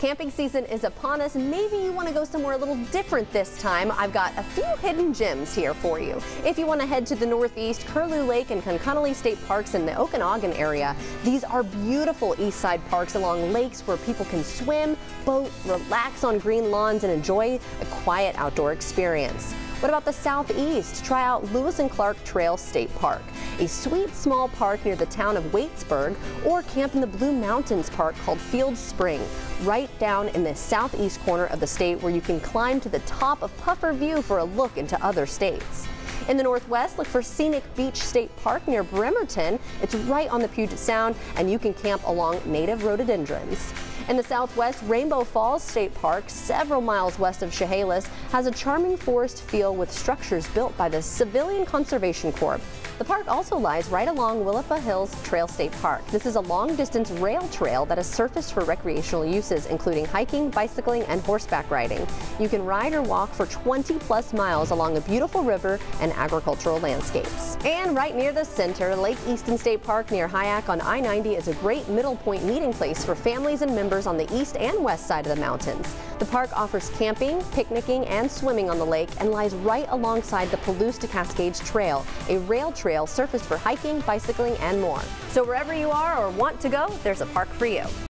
Camping season is upon us. Maybe you want to go somewhere a little different this time. I've got a few hidden gems here for you. If you want to head to the northeast, Curlew Lake and Conconnelly State Parks in the Okanagan area. These are beautiful east side parks along lakes where people can swim, boat, relax on green lawns, and enjoy a quiet outdoor experience. What about the southeast? Try out Lewis and Clark Trail State Park, a sweet small park near the town of Waitsburg, or camp in the Blue Mountains Park called Field Spring, right down in the southeast corner of the state where you can climb to the top of Puffer View for a look into other states. In the northwest, look for Scenic Beach State Park near Bremerton. It's right on the Puget Sound, and you can camp along native rhododendrons. In the southwest, Rainbow Falls State Park, several miles west of Chehalis, has a charming forest feel with structures built by the Civilian Conservation Corps. The park also lies right along Willapa Hills Trail State Park. This is a long-distance rail trail that is surfaced for recreational uses, including hiking, bicycling, and horseback riding. You can ride or walk for 20-plus miles along a beautiful river and agricultural landscapes. And right near the center, Lake Easton State Park near Hyack on I-90 is a great middle point meeting place for families and members on the east and west side of the mountains. The park offers camping, picnicking, and swimming on the lake and lies right alongside the Palouse to Cascades Trail, a rail trail surfaced for hiking, bicycling, and more. So wherever you are or want to go, there's a park for you.